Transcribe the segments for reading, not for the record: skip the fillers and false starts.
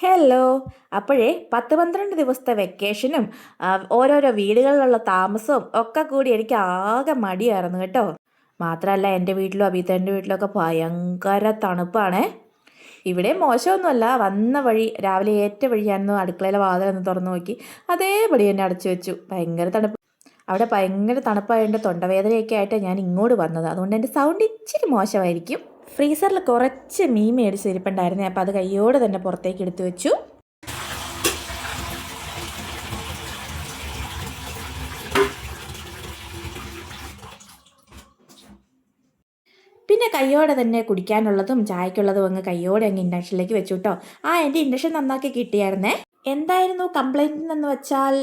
Hello. അപ്പോഴേ 10-12 ദിവസത്തെ വെക്കേഷനും ഓരോരോ വീടുകളിലുള്ള താമസവും ഒക്കെ കൂടി എനിക്ക് ആകെ മടിയായിരുന്നു കേട്ടോ. മാത്രമല്ല എൻ്റെ വീട്ടിലും അബീത്തേൻ്റെ വീട്ടിലൊക്കെ ഭയങ്കര തണുപ്പാണേ. ഇവിടെ മോശമൊന്നുമല്ല, വന്ന വഴി രാവിലെ ഏറ്റ വഴി ഞാനൊന്ന് അടുക്കളയിലെ വാതിലൊന്ന് തുറന്നു നോക്കി, അതേപടി എന്നെ അടച്ചു വെച്ചു. ഭയങ്കര തണുപ്പ്. അവിടെ ഭയങ്കര തണുപ്പായതുകൊണ്ട് തൊണ്ടവേദനയൊക്കെ ആയിട്ട് ഞാൻ ഇങ്ങോട്ട് വന്നത്. അതുകൊണ്ട് എൻ്റെ സൗണ്ട് ഇച്ചിരി മോശമായിരിക്കും. ഫ്രീസറിൽ കുറച്ച് മീൻ മേടിച്ച് ഇരിപ്പുണ്ടായിരുന്നേ, അപ്പോൾ അത് കയ്യോടെ തന്നെ പുറത്തേക്ക് എടുത്തു വെച്ചു. പിന്നെ കയ്യോടെ തന്നെ കുടിക്കാനുള്ളതും ചായക്കുള്ളതും അങ്ങ് കയ്യോടെ അങ്ങ് ഇൻഡക്ഷനിലേക്ക് വെച്ചു കേട്ടോ. എൻ്റെ ഇൻഡക്ഷൻ നന്നാക്കി കിട്ടിയായിരുന്നേ. എന്തായിരുന്നു കംപ്ലൈൻറ്റ് എന്ന് വെച്ചാൽ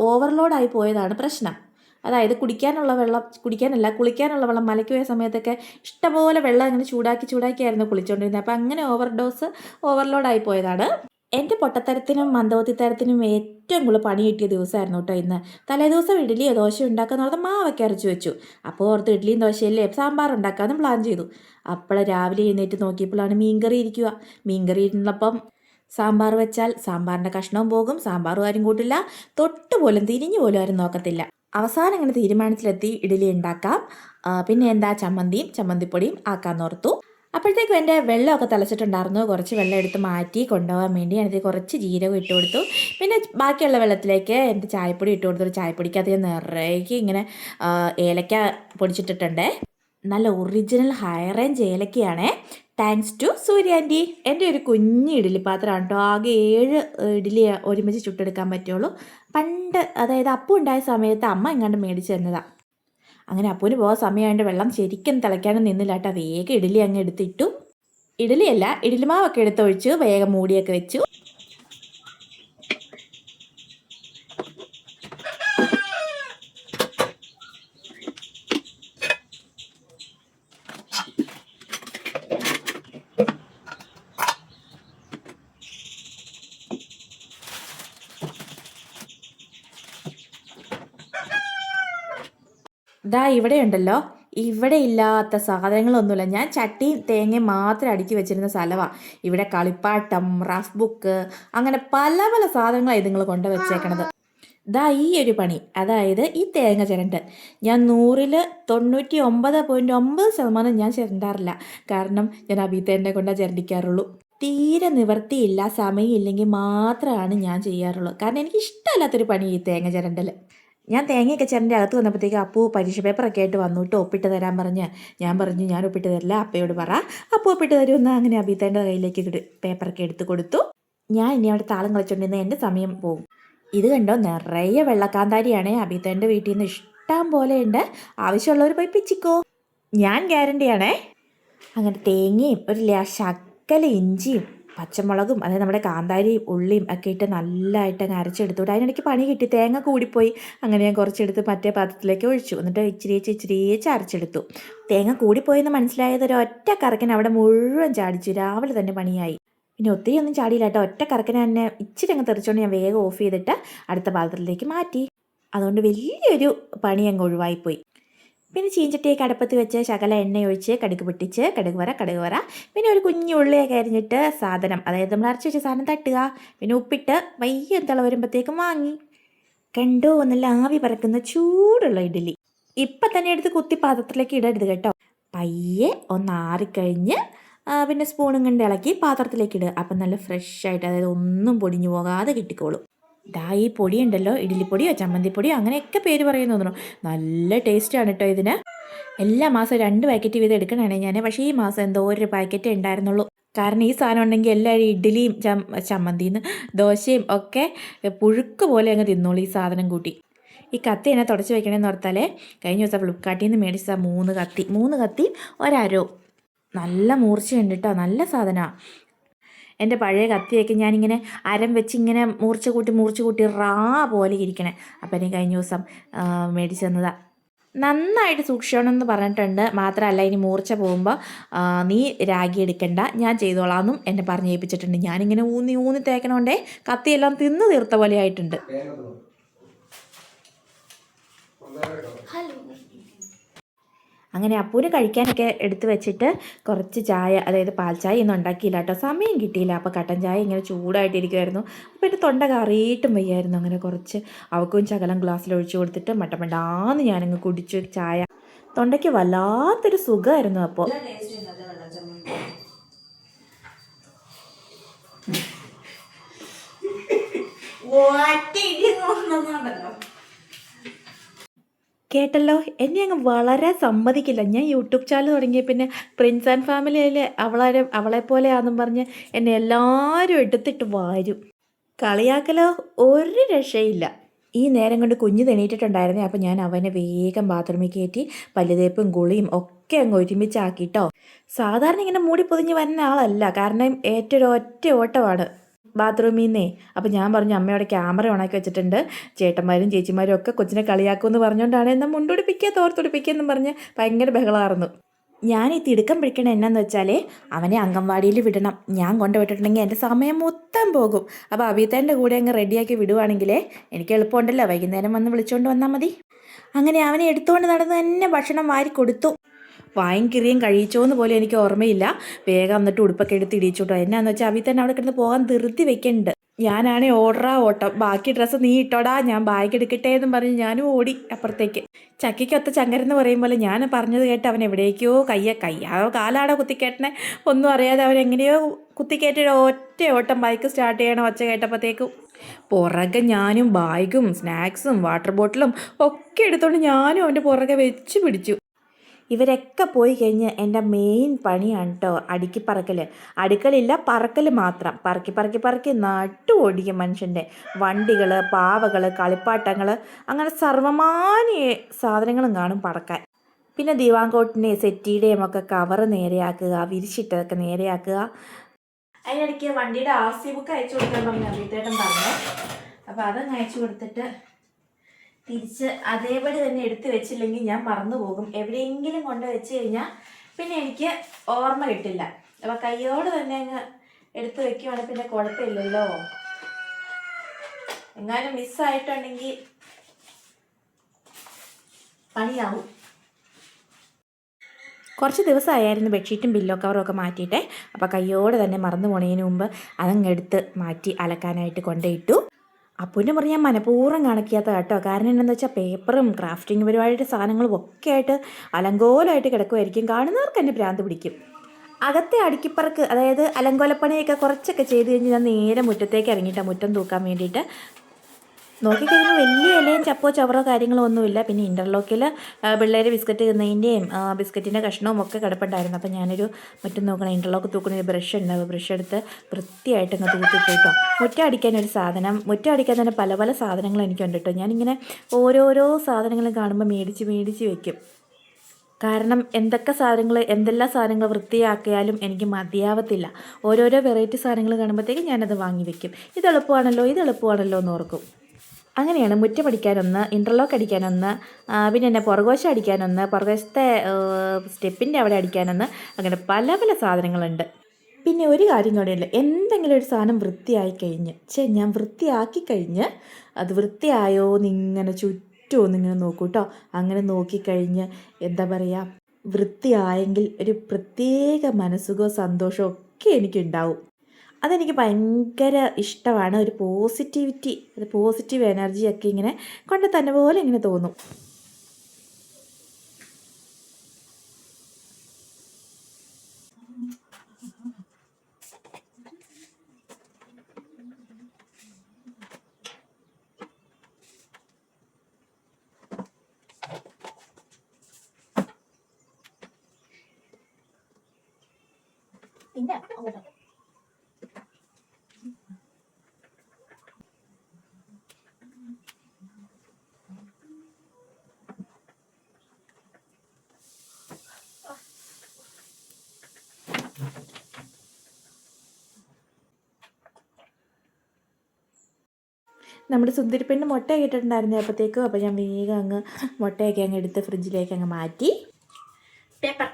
ഓവർലോഡായി പോയതാണ് പ്രശ്നം. അതായത് കുളിക്കാനുള്ള വെള്ളം മലയ്ക്ക് പോയ സമയത്തൊക്കെ ഇഷ്ടംപോലെ വെള്ളം ഇങ്ങനെ ചൂടാക്കിയായിരുന്നു കുളിച്ചുകൊണ്ടിരുന്നത്. അപ്പോൾ അങ്ങനെ ഓവർലോഡായി പോയതാണ്. എൻ്റെ പൊട്ടത്തരത്തിനും മന്ദബുദ്ധിത്തരത്തിനും ഏറ്റവും കൂടുതൽ പണി കിട്ടിയ ദിവസമായിരുന്നു കേട്ടോ ഇന്ന്. തലേദിവസം ഇഡ്ഡലിയോ ദോശയോ ഉണ്ടാക്കാമെന്ന് മാവൊക്കെ അരച്ച് വെച്ചു. അപ്പോൾ ഓർത്ത് ഇഡ്ഡലിയും ദോശയല്ലേ സാമ്പാർ ഉണ്ടാക്കാമെന്ന് പ്ലാൻ ചെയ്തു. അപ്പോൾ രാവിലെ എഴുന്നേറ്റ് നോക്കിയപ്പോഴാണ് മീൻകറി ഇരിക്കുക. മീൻകറി ഇരുന്നപ്പം സാമ്പാർ വെച്ചാൽ സാമ്പാറിൻ്റെ കഷ്ണവും പോകും, സാമ്പാറും ആരും കൂട്ടില്ല, തൊട്ടുപോലും തിരിഞ്ഞു പോലും ആരും നോക്കത്തില്ല. അവസാനം ഇങ്ങനെ തീരുമാനത്തിലെത്തി ഇഡ്ഡലി ഉണ്ടാക്കാം, പിന്നെ എന്താ ചമ്മന്തിപ്പൊടിയും ആക്കാമെന്നോർത്തു. അപ്പോഴത്തേക്കും എൻ്റെ വെള്ളമൊക്കെ തിളച്ചിട്ടുണ്ടായിരുന്നു. കുറച്ച് വെള്ളം എടുത്ത് മാറ്റി കൊണ്ടുപോകാൻ വേണ്ടി അതിനകത്ത് കുറച്ച് ജീരകം ഇട്ട് കൊടുത്തു. പിന്നെ ബാക്കിയുള്ള വെള്ളത്തിലേക്ക് എൻ്റെ ചായപ്പൊടി ഇട്ട് കൊടുത്തു. ചായപ്പൊടിക്കകത്ത് ഞാൻ നിറയെ ഇങ്ങനെ ഏലക്ക പൊടിച്ചിട്ടിട്ടുണ്ട്. നല്ല ഒറിജിനൽ ഹൈ റേഞ്ച് ഏലക്കയാണേ. Thanks to Surya aunty. എൻ്റെ ഒരു കുഞ്ഞ് ഇഡ്ഡലി പാത്രമാണ് കേട്ടോ. ആകെ 7 ഇഡ്ഡലി ഒരുമിച്ച് ചുട്ടെടുക്കാൻ പറ്റുള്ളൂ. പണ്ട് അതായത് അപ്പം ഉണ്ടായ സമയത്ത് അമ്മ എങ്ങാണ്ട് മേടിച്ച് തന്നതാണ്. അങ്ങനെ അപ്പൂന് പോകാൻ സമയമായിട്ട് വെള്ളം ശരിക്കും തിളയ്ക്കാനും നിന്നില്ല കേട്ടോ. വേഗം ഇഡ്ഡലി അങ്ങ് എടുത്തിട്ടു. ഇഡ്ഡലി മാവൊക്കെ എടുത്തൊഴിച്ച് വേഗം മൂടിയൊക്കെ വെച്ചു. ഇവിടെ ഉണ്ടല്ലോ, ഇവിടെ ഇല്ലാത്ത സാധനങ്ങളൊന്നുമില്ല. ഞാൻ ചട്ടിയും തേങ്ങയും മാത്രം അടുക്കി വെച്ചിരുന്ന സ്ഥലമാണ്. ഇവിടെ കളിപ്പാട്ടം, റഫ് ബുക്ക്, അങ്ങനെ പല പല സാധനങ്ങളാണ് ഇതുങ്ങൾ കൊണ്ട് വെച്ചേക്കണത്. ഈ ഒരു പണി, അതായത് ഈ തേങ്ങ ചിരണ്ട്, ഞാൻ 100-ൽ 99.9% ഞാൻ ചിരണ്ടാറില്ല. കാരണം ഞാൻ അബീത്തേനെ കൊണ്ടാണ് ചിരണ്ടിക്കാറുള്ളൂ. തീരെ നിവർത്തിയില്ല, സമയമില്ലെങ്കിൽ മാത്രമാണ് ഞാൻ ചെയ്യാറുള്ളൂ. കാരണം എനിക്ക് ഇഷ്ടമല്ലാത്തൊരു പണി ഈ തേങ്ങ ചിരണ്ടൽ. ഞാൻ തേങ്ങയൊക്കെ ചിരണ്ടി അകത്ത് വന്നപ്പോഴത്തേക്ക് അപ്പു പരീക്ഷ പേപ്പറൊക്കെ ആയിട്ട് വന്നിട്ട് ഒപ്പിട്ട് തരാൻ പറഞ്ഞ് ഞാൻ പറഞ്ഞു ഞാൻ ഒപ്പിട്ട് തരില്ല, അപ്പയോട് പറ, അപ്പു ഒപ്പിട്ട് തരുമെന്ന്. അങ്ങനെ അബീത്തേൻ്റെ കയ്യിലേക്ക് പേപ്പറൊക്കെ എടുത്ത് കൊടുത്തു. ഞാൻ ഇനി അവിടെ താളം കളിച്ചുകൊണ്ടിരുന്ന എൻ്റെ സമയം പോകും. ഇത് കണ്ടോ, നിറയെ വെള്ളക്കാന്താരിയാണേ. അബീത്തേൻ്റെ വീട്ടിൽ നിന്ന് ഇഷ്ടം പോലെ ഉണ്ട്. ആവശ്യമുള്ളവർ പോയി പിച്ചിക്കോ, ഞാൻ ഗ്യാരണ്ടിയാണേ. അങ്ങനെ തേങ്ങയും ഒരു ശക്കല ഇഞ്ചിയും പച്ചമുളകും അതായത് നമ്മുടെ കാന്താരിയും ഉള്ളിയും ഒക്കെ ഇട്ട് നല്ലതായിട്ട് അങ്ങ് അരച്ചെടുത്തു. അതിനിടയ്ക്ക് പണി കിട്ടി, തേങ്ങ കൂടിപ്പോയി. അങ്ങനെ ഞാൻ കുറച്ചെടുത്ത് മറ്റേ പാത്രത്തിലേക്ക് ഒഴിച്ചു. എന്നിട്ട് ഇച്ചിരിയേച്ച് അരച്ചെടുത്തു. തേങ്ങ കൂടിപ്പോയെന്ന് മനസ്സിലായത് ഒറ്റ കറക്കിന് അവിടെ മുഴുവൻ ചാടിച്ചു. രാവിലെ തന്നെ പണിയായി. പിന്നെ ഒത്തിരി ഒന്നും ചാടിയില്ല കേട്ടോ. ഒറ്റ കറക്കിന് തന്നെ ഇച്ചിരി അങ്ങ് തെറിച്ചുകൊണ്ട് ഞാൻ വേഗം ഓഫ് ചെയ്തിട്ട് അടുത്ത പാത്രത്തിലേക്ക് മാറ്റി. അതുകൊണ്ട് വലിയൊരു പണി അങ്ങ് ഒഴിവായിപ്പോയി. പിന്നെ ചീഞ്ചട്ടിയൊക്കെ അടുപ്പത്ത് വെച്ച് ശകല എണ്ണ ഒഴിച്ച് കടുക് പൊട്ടിച്ച് കടുക് വറ, പിന്നെ ഒരു കുഞ്ഞു ഉള്ളിയൊക്കെ അരിഞ്ഞിട്ട് സാധനം, അതായത് നമ്മൾ അരച്ച് വെച്ച സാധനം തട്ടുക, പിന്നെ ഉപ്പിട്ട് വയ്യ തിള വരുമ്പോഴത്തേക്കും വാങ്ങി. കണ്ടോ, നല്ല ആവി പറക്കുന്ന ചൂടുള്ള ഇഡ്ഡലി. ഇപ്പം തന്നെ എടുത്ത് കുത്തി പാത്രത്തിലേക്ക് ഇടരുത് കേട്ടോ. പയ്യെ ഒന്നാറിക്കഴിഞ്ഞ് പിന്നെ സ്പൂണും കൊണ്ട് ഇളക്കി പാത്രത്തിലേക്ക് ഇടുക. അപ്പം നല്ല ഫ്രഷായിട്ട്, അതായത് ഒന്നും പൊടിഞ്ഞു പോകാതെ കിട്ടിക്കോളും. ഈ പൊടി ഉണ്ടല്ലോ, ഇഡ്ഡലിപ്പൊടിയോ ചമ്മന്തിപ്പൊടിയോ അങ്ങനെയൊക്കെ പേര് പറയുന്നു തോന്നുന്നു. നല്ല ടേസ്റ്റാണ് കേട്ടോ ഇതിന്. എല്ലാ മാസം 2 പാക്കറ്റ് വീതം എടുക്കണേ ഞാൻ. പക്ഷേ ഈ മാസം എന്തോ 1 പാക്കറ്റേ ഉണ്ടായിരുന്നുള്ളൂ. കാരണം ഈ സാധനം ഉണ്ടെങ്കിൽ എല്ലാവരും ഇഡ്ഡലിയും ചമ്മന്തിന്ന് ദോശയും ഒക്കെ പുഴുക്ക് പോലെ അങ്ങ് തിന്നോളൂ ഈ സാധനം കൂട്ടി. ഈ കത്തി എന്നെ തുടച്ച് വെക്കണമെന്ന് ഓർത്താലേ കഴിഞ്ഞ ദിവസം ഫ്ലിപ്കാർട്ടിൽ നിന്ന് മേടിച്ച 3 കത്തി 1 അരോ. നല്ല മൂർച്ചയുണ്ട് കേട്ടോ, നല്ല സാധനമാണ്. എൻ്റെ പഴയ കത്തിയൊക്കെ ഞാനിങ്ങനെ അരം വെച്ച് ഇങ്ങനെ മൂർച്ച കൂട്ടി റാ പോലെ ഇരിക്കണേ. അപ്പം എനിക്ക് കഴിഞ്ഞ ദിവസം മേടിച്ച് തന്നതാണ്. നന്നായിട്ട് സൂക്ഷിക്കണമെന്ന് പറഞ്ഞിട്ടുണ്ട്. മാത്രമല്ല ഇനി മൂർച്ച പോകുമ്പോൾ നീ രാഗി എടുക്കണ്ട, ഞാൻ ചെയ്തോളാമെന്നും എന്നെ പറഞ്ഞ് ഏൽപ്പിച്ചിട്ടുണ്ട്. ഞാനിങ്ങനെ ഊന്നി തേക്കണോണ്ടേ കത്തിയെല്ലാം തിന്ന് തീർത്ത പോലെ ആയിട്ടുണ്ട്. അങ്ങനെ അപ്പൂന് കഴിക്കാനൊക്കെ എടുത്ത് വെച്ചിട്ട് കുറച്ച് ചായ, അതായത് പാൽ ചായ ഒന്നും ഉണ്ടാക്കിയില്ല കേട്ടോ, സമയം കിട്ടിയില്ല. അപ്പോൾ കട്ടൻ ചായ ഇങ്ങനെ ചൂടായിട്ടിരിക്കുമായിരുന്നു. അപ്പോൾ എൻ്റെ തൊണ്ട കറിയിട്ടും വയ്യായിരുന്നു. അങ്ങനെ കുറച്ച് അവക്കും ശകലം ഗ്ലാസ്സിൽ ഒഴിച്ചു കൊടുത്തിട്ട് മട്ടമണ്ടാന്ന് ഞാനങ്ങ് കുടിച്ചു ചായ. തൊണ്ടയ്ക്ക് വല്ലാത്തൊരു സുഖമായിരുന്നു. അപ്പോൾ കേട്ടല്ലോ, എന്നെ അങ്ങ് വളരെ സമ്മതിക്കില്ല. ഞാൻ യൂട്യൂബ് ചാനൽ തുടങ്ങിയ പിന്നെ പ്രിൻസ് ആൻഡ് ഫാമിലിയിൽ അവളെപ്പോലെയാണെന്നും പറഞ്ഞ് എന്നെ എല്ലാവരും എടുത്തിട്ട് വാരും. കളിയാക്കലോ ഒരു രക്ഷയില്ല. ഈ നേരം കൊണ്ട് കുഞ്ഞ് തെണീറ്റിട്ടുണ്ടായിരുന്നേ. അപ്പോൾ ഞാൻ അവനെ വേഗം ബാത്റൂമിൽ കയറ്റി പല്ലുതേപ്പും കുളിയും ഒക്കെ അങ്ങ് ഒരുമിച്ചാക്കിട്ടോ. സാധാരണ ഇങ്ങനെ മൂടി പൊതിഞ്ഞ് വരുന്ന ആളല്ല, കാരണം ഏറ്റവും ഒറ്റ ഓട്ടമാണ് ബാത്റൂമിൽ നിന്നേ. അപ്പോൾ ഞാൻ പറഞ്ഞു, അമ്മയോടെ ക്യാമറ ഓണാക്കി വെച്ചിട്ടുണ്ട്, ചേട്ടന്മാരും ചേച്ചിമാരും ഒക്കെ കൊച്ചിനെ കളിയാക്കുമെന്ന് പറഞ്ഞുകൊണ്ടാണ് എന്നാൽ മുണ്ടുടിപ്പിക്കുക തോർത്തുടിപ്പിക്കുക എന്നും പറഞ്ഞ് ഭയങ്കര ബഹളമായിരുന്നു. ഞാൻ ഈ തിടുക്കം പിടിക്കണം എന്നാന്ന് വെച്ചാൽ അവനെ അംഗൻവാടിയിൽ വിടണം. ഞാൻ കൊണ്ടുവിട്ടിട്ടുണ്ടെങ്കിൽ എൻ്റെ സമയം മൊത്തം പോകും. അപ്പോൾ അബീത്തേൻ്റെ കൂടെ അങ്ങ് റെഡിയാക്കി വിടുവാണെങ്കിലേ എനിക്ക് എളുപ്പമുണ്ടല്ലോ, വൈകുന്നേരം വന്ന് വിളിച്ചുകൊണ്ട് വന്നാൽ മതി. അങ്ങനെ അവനെ എടുത്തുകൊണ്ട് നടന്ന് തന്നെ ഭക്ഷണം വാരി കൊടുത്തു. വായും കിറിയും കഴിച്ചോന്ന് പോലും എനിക്ക് ഓർമ്മയില്ല. വേഗം എന്നിട്ട് ഉടുപ്പൊക്കെ എടുത്ത് ഇടിച്ചോട്ടോ. എന്നാന്ന് വെച്ചാൽ അവി തന്നെ അവിടെ കിടന്ന് പോകാൻ ധൃതി വെക്കുന്നുണ്ട്. ഞാനാണേ ഓട്ടം, ബാക്കി ഡ്രസ്സ് നീ ഇട്ടോടാ, ഞാൻ ബാഗ് എടുക്കട്ടെ എന്നും പറഞ്ഞ് ഞാനും ഓടി അപ്പുറത്തേക്ക്. ചക്കിക്കൊത്ത ചങ്കരെന്ന് പറയും പോലെ ഞാൻ പറഞ്ഞത് കേട്ട് അവൻ എവിടേക്കോ കയ്യാണോ കാലാണോ കുത്തിക്കേട്ടനെ ഒന്നും അറിയാതെ അവൻ എങ്ങനെയോ കുത്തിക്കേറ്റൊരു ഒറ്റ ഓട്ടം ബൈക്ക് സ്റ്റാർട്ട് ചെയ്യണം ഒച്ച കേട്ടപ്പോഴത്തേക്കും. പുറകെ ഞാനും ബാഗും സ്നാക്സും വാട്ടർ ബോട്ടിലും ഒക്കെ എടുത്തോണ്ട് ഞാനും അവൻ്റെ പുറകെ വെച്ച് പിടിച്ചു. ഇവരൊക്കെ പോയി കഴിഞ്ഞ് എൻ്റെ മെയിൻ പണിയാണ് കേട്ടോ അടുക്കിപ്പറക്കൽ. അടുക്കളയില്ല, പറക്കൽ മാത്രം. പറക്കി നട്ടു ഓടിക്കും മനുഷ്യൻ്റെ. വണ്ടികൾ, പാവകൾ, കളിപ്പാട്ടങ്ങൾ, അങ്ങനെ സർവമാന്യ സാധനങ്ങളും കാണും പറക്കാൻ. പിന്നെ ദിവാങ്കോട്ടിൻ്റെയും സെറ്റിയുടെയും ഒക്കെ കവറ് നേരെയാക്കുക, വിരിച്ചിട്ടതൊക്കെ നേരെയാക്കുക. അതിനിടയ്ക്ക് വണ്ടിയുടെ RC ബുക്ക് അയച്ചു കൊടുക്കാൻ പറഞ്ഞു അഭിത്തേട്ടൻ പറഞ്ഞു. അപ്പോൾ അതങ്ങ് അയച്ചു കൊടുത്തിട്ട് തിരിച്ച് അതേപടി തന്നെ എടുത്തു വെച്ചില്ലെങ്കിൽ ഞാൻ മറന്നു പോകും. എവിടെയെങ്കിലും കൊണ്ട് വെച്ച് കഴിഞ്ഞാൽ പിന്നെ എനിക്ക് ഓർമ്മ കിട്ടില്ല. അപ്പോൾ കയ്യോട് തന്നെ അങ്ങ് എടുത്തു വെക്കുവാണെങ്കിൽ പിന്നെ കുഴപ്പമില്ലല്ലോ. എങ്ങാനും മിസ്സായിട്ടുണ്ടെങ്കിൽ പണിയാവും. കുറച്ച് ദിവസമായിരുന്നു ബെഡ്ഷീറ്റും പില്ലോ കവറും ഒക്കെ മാറ്റിയിട്ടേ. അപ്പോൾ കയ്യോടെ തന്നെ മറന്നു പോണതിന് മുമ്പ് അതങ്ങെടുത്ത് മാറ്റി അലക്കാനായിട്ട് കൊണ്ടുപോയിട്ടു. അപ്പൂൻ്റെ മുറി ഞാൻ മനഃപൂർവ്വം കാണിക്കാത്ത കേട്ടോ. കാരണം എന്താണെന്ന് വെച്ചാൽ പേപ്പറും ക്രാഫ്റ്റിംഗ് പരിപാടിയുടെ സാധനങ്ങളും ഒക്കെ ആയിട്ട് അലങ്കോലമായിട്ട് കിടക്കുമായിരിക്കും. കാണുന്നവർക്ക് തന്നെ ഭ്രാന്ത് പിടിക്കും. അകത്തെ അടുക്കിപ്പറക്ക്, അതായത് അലങ്കോലപ്പണിയൊക്കെ കുറച്ചൊക്കെ ചെയ്ത് കഴിഞ്ഞ് ഞാൻ നേരെ മുറ്റത്തേക്ക് ഇറങ്ങിയിട്ടാണ് മുറ്റം തൂക്കാൻ വേണ്ടിയിട്ട്. നോക്കിക്കഴിയുമ്പോൾ വലിയ ഇലയും ചപ്പോ ചവറോ കാര്യങ്ങളോ ഒന്നുമില്ല. പിന്നെ ഇൻ്റർലോക്കിൽ പിള്ളേർ ബിസ്ക്കറ്റ് തിന്നതിൻ്റെയും ബിസ്ക്കറ്റിൻ്റെ കഷ്ണവും ഒക്കെ കിടപ്പുണ്ടായിരുന്നു. അപ്പോൾ ഞാനൊരു മുറ്റം നോക്കണം, ഇൻ്റർലോക്ക് തൂക്കുന്ന ഒരു ബ്രഷ് ഉണ്ട്, ബ്രഷ് എടുത്ത് വൃത്തിയായിട്ട് അങ്ങ് തൂത്തിട്ട് കേട്ടോ. മുറ്റം അടിക്കാനൊരു സാധനം, മുറ്റം അടിക്കാൻ തന്നെ പല പല സാധനങ്ങൾ എനിക്കുണ്ട് കേട്ടോ. ഞാനിങ്ങനെ ഓരോരോ സാധനങ്ങളും കാണുമ്പോൾ മേടിച്ച് വെക്കും. കാരണം എന്തെല്ലാം സാധനങ്ങൾ വൃത്തിയാക്കിയാലും എനിക്ക് മതിയാവത്തില്ല. ഓരോരോ വെറൈറ്റി സാധനങ്ങൾ കാണുമ്പോഴത്തേക്കും ഞാനത് വാങ്ങി വെക്കും. ഇത് എളുപ്പമാണല്ലോ എന്ന് ഓർക്കും. അങ്ങനെയാണ് മുറ്റം അടിക്കാനൊന്ന്, ഇൻ്റർലോക്ക് അടിക്കാനൊന്ന്, പിന്നെ എന്നെ പുറകുവശം അടിക്കാനൊന്ന്, പുറകുവശത്തെ സ്റ്റെപ്പിൻ്റെ അവിടെ അടിക്കാനൊന്ന്, അങ്ങനെ പല പല സാധനങ്ങളുണ്ട്. പിന്നെ ഒരു കാര്യം കൂടെയുണ്ട്, എന്തെങ്കിലും ഒരു സാധനം വൃത്തിയായി കഴിഞ്ഞ് ഞാൻ വൃത്തിയാക്കി കഴിഞ്ഞ് അത് വൃത്തിയായോ എന്നിങ്ങനെ ചുറ്റും ഒന്നിങ്ങനെ നോക്കൂ കേട്ടോ. അങ്ങനെ നോക്കിക്കഴിഞ്ഞ് എന്താ പറയുക, വൃത്തിയായെങ്കിൽ ഒരു പ്രത്യേക മനസ്സുഖവും സന്തോഷവും ഒക്കെ എനിക്കുണ്ടാവും. അതെനിക്ക് ഭയങ്കര ഇഷ്ടമാണ്. ഒരു പോസിറ്റീവ് എനർജിയൊക്കെ ഇങ്ങനെ കൊണ്ട് തന്നെ പോലെ ഇങ്ങനെ തോന്നും. പിന്നെ നമ്മുടെ സുന്ദരിപ്പെണ്ണ് മുട്ടയൊക്കെ ഇട്ടിട്ടുണ്ടായിരുന്നു അപ്പോഴത്തേക്കും. അപ്പോൾ ഞാൻ വേഗം അങ്ങ് മുട്ടയൊക്കെ അങ്ങ് എടുത്ത് ഫ്രിഡ്ജിലേക്ക് അങ്ങ് മാറ്റി. പേപ്പർ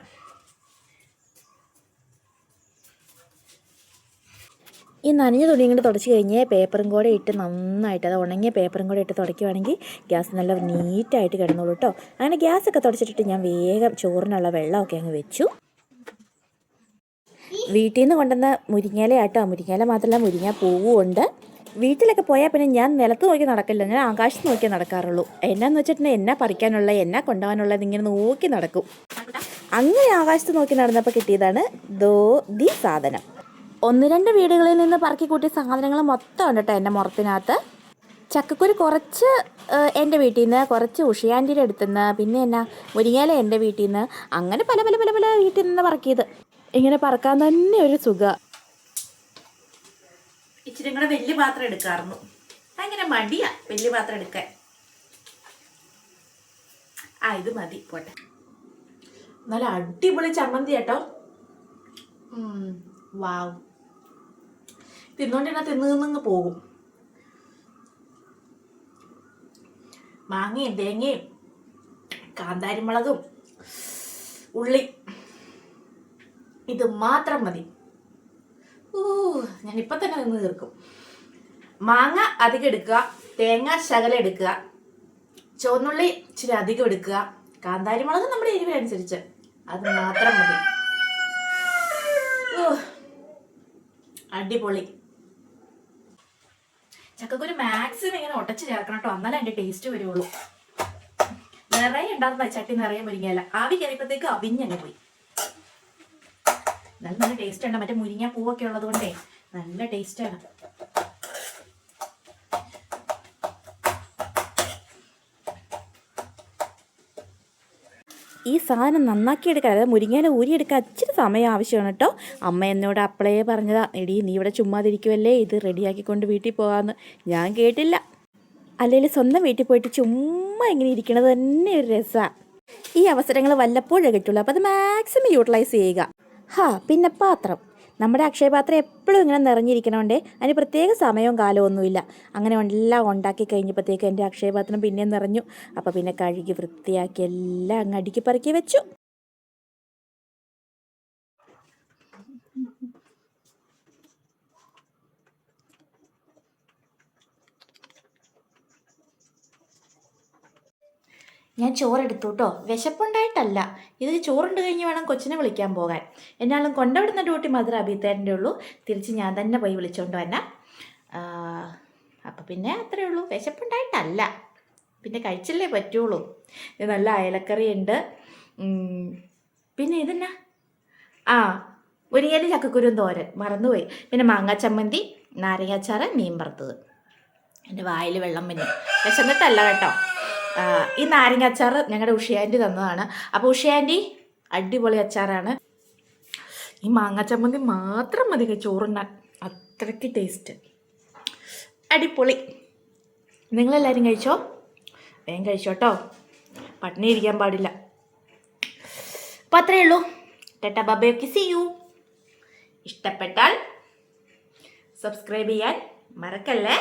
ഈ നനഞ്ഞ തുണിയും കൂടെ തുടച്ച് കഴിഞ്ഞ് പേപ്പറും കൂടെ ഇട്ട് നന്നായിട്ട്, അത് ഉണങ്ങിയ പേപ്പറും കൂടെ ഇട്ട് തുടയ്ക്കുവാണെങ്കിൽ ഗ്യാസ് നല്ല നീറ്റായിട്ട് കിടന്നോളൂ കേട്ടോ. അങ്ങനെ ഗ്യാസൊക്കെ തുടച്ചിട്ടിട്ട് ഞാൻ വേഗം ചോറിനുള്ള വെള്ളമൊക്കെ അങ്ങ് വെച്ചു. വീട്ടിൽ നിന്ന് കൊണ്ടുവന്ന മുരിങ്ങയില ആട്ടോ, മുരിങ്ങയില മാത്രമല്ല മുരിങ്ങ പൂവും ഉണ്ട്. വീട്ടിലൊക്കെ പോയാൽ പിന്നെ ഞാൻ നിലത്ത് നോക്കി നടക്കില്ല, ഞാൻ ആകാശത്ത് നോക്കി നടക്കാറുള്ളൂ. എന്നാന്ന് വെച്ചിട്ടുണ്ടെങ്കിൽ എന്നാ പറിക്കാനുള്ള എന്നാ കൊണ്ടുപോകാനുള്ളത് ഇങ്ങനെ നോക്കി നടക്കും. അങ്ങനെ ആകാശത്ത് നോക്കി നടന്നപ്പോൾ കിട്ടിയതാണ് ദി സാധനം. 1-2 വീടുകളിൽ നിന്ന് പറക്കി കൂട്ടിയ സാധനങ്ങൾ മൊത്തം ഉണ്ട് കേട്ടോ എൻ്റെ മുറത്തിനകത്ത്. ചക്കക്കുരു കുറച്ച് എൻ്റെ വീട്ടിൽ നിന്ന്, കുറച്ച് ഉഷിയാൻ്റിയുടെ അടുത്തു നിന്ന്, പിന്നെ എന്നാ മുരിങ്ങയില എൻ്റെ വീട്ടിൽ നിന്ന്, അങ്ങനെ പല പല പല പല വീട്ടിൽ നിന്ന് പറക്കിയത്. ഇങ്ങനെ പറക്കാൻ തന്നെ ഒരു സുഖം. ഇച്ചിരി കൂടെ വലിയ പാത്രം എടുക്കാറുന്നു, അങ്ങനെ മടിയാ വലിയ പാത്രം എടുക്കാൻ. ഇത് മതി പോട്ടെ. നല്ല അടിപൊളി ചമ്മന്തി കേട്ടോ. വാവ്, തിന്നോണ്ടിരുന്ന തിന്ന് പോകും. മാങ്ങയും തേങ്ങയും കാന്താരിമുളകും ഉള്ളി, ഇത് മാത്രം മതി. ഞാനിപ്പോൾ തന്നെ നിന്ന് തീർക്കും. മാങ്ങ അധികം എടുക്കുക, തേങ്ങ ശകലം എടുക്കുക, ചുവന്നുള്ളി ഇച്ചിരി അധികം എടുക്കുക, കാന്താരിമുളക് നമ്മുടെ എരിവിനനുസരിച്ച്, അത് മാത്രം മതി. അടിപൊളി. ചക്കക്കുരു മാക്സിമം ഇങ്ങനെ ഒട്ടച്ച് ചേർക്കണം കേട്ടോ, എന്നാലേ അതിൻ്റെ ടേസ്റ്റ് വരുള്ളൂ. നിറയെ ഉണ്ടാകുന്ന ചട്ടി നിറയെ മുരിങ്ങയില, ആവി കയറിയപ്പോഴത്തേക്ക് അവിഞ്ഞങ്ങ് പോയി. നല്ല ടേസ്റ്റ് ഉണ്ട്, മറ്റേ മുരിങ്ങ പൂവൊക്കെ ഉള്ളത് കൊണ്ടേ നല്ല ടേസ്റ്റാണ്. ഈ സാധനം നന്നാക്കിയെടുക്കാൻ, അതായത് മുരിങ്ങയില ഊരിയെടുക്കാൻ ഇച്ചിരി സമയം ആവശ്യമാണ് കേട്ടോ. അമ്മ എന്നോട് അപ്പളേ പറഞ്ഞതാ, എടി നീ ഇവിടെ ചുമ്മാതിരിക്കുമല്ലേ, ഇത് റെഡിയാക്കിക്കൊണ്ട് വീട്ടിൽ പോകാമെന്ന്. ഞാൻ കേട്ടില്ല. അല്ലെങ്കിൽ സ്വന്തം വീട്ടിൽ പോയിട്ട് ചുമ്മാ ഇങ്ങനെ ഇരിക്കണത് തന്നെ ഒരു രസമാണ്. ഈ അവസരങ്ങൾ വല്ലപ്പോഴേ കിട്ടുള്ളൂ, അപ്പോൾ അത് മാക്സിമം യൂട്ടിലൈസ് ചെയ്യുക. പിന്നെ പാത്രം, നമ്മുടെ അക്ഷയപാത്രം എപ്പോഴും ഇങ്ങനെ നിറഞ്ഞിരിക്കണോണ്ടേ അതിന് പ്രത്യേക സമയവും കാലവും ഒന്നുമില്ല. അങ്ങനെ എല്ലാം ഉണ്ടാക്കി കഴിഞ്ഞപ്പോഴത്തേക്ക് എൻ്റെ അക്ഷയപാത്രം പിന്നെയും നിറഞ്ഞു. അപ്പോൾ പിന്നെ കഴുകി വൃത്തിയാക്കി എല്ലാം അങ്ങ് അടുക്കി പറക്കി വെച്ചു. ഞാൻ ചോറെടുത്തു കേട്ടോ, വിശപ്പുണ്ടായിട്ടല്ല. ഇത് ചോറുണ്ട് കഴിഞ്ഞ് വേണം കൊച്ചിനെ വിളിക്കാൻ പോകാൻ. എന്നാലും കൊണ്ടുവിടുന്ന ഡ്യൂട്ടി മാത്രമേ അഭിത്തേൻ്റെ ഉള്ളൂ, തിരിച്ച് ഞാൻ തന്നെ പോയി വിളിച്ചുകൊണ്ട് വരാം. അപ്പം പിന്നെ അത്രയേ ഉള്ളൂ, വിശപ്പുണ്ടായിട്ടല്ല, പിന്നെ കഴിച്ചല്ലേ പറ്റുള്ളൂ. ഇത് നല്ല അയലക്കറി ഉണ്ട്. പിന്നെ ഇതെന്നാ, മുരിങ്ങയില ചക്കക്കുരും തോരൻ മറന്നുപോയി. പിന്നെ മാങ്ങാ ചമ്മന്തി, നാരങ്ങാച്ചാറ്, മീൻ വറുത്തത്. എൻ്റെ വായിൽ വെള്ളം പിന്നെ വിശന്നിട്ടല്ല കേട്ടോ. ഈ നാരങ്ങ അച്ചാർ ഞങ്ങളുടെ ഉഷിയാൻ്റി തന്നതാണ്. അപ്പോൾ ഉഷിയാൻ്റി അടിപൊളി അച്ചാറാണ്. ഈ മാങ്ങ ചമ്മന്തി മാത്രം മതി ചോറുണ്ണാൻ, അത്രയ്ക്ക് ടേസ്റ്റ്, അടിപൊളി. നിങ്ങളെല്ലാവരും കഴിച്ചോ? വേഗം കഴിച്ചോട്ടോ, പട്ടിണി ഇരിക്കാൻ പാടില്ല. അപ്പോൾ അത്രയേ ഉള്ളൂ. Tata bye bye, see you. ഇഷ്ടപ്പെട്ടാൽ സബ്സ്ക്രൈബ് ചെയ്യാൻ മറക്കല്ലേ.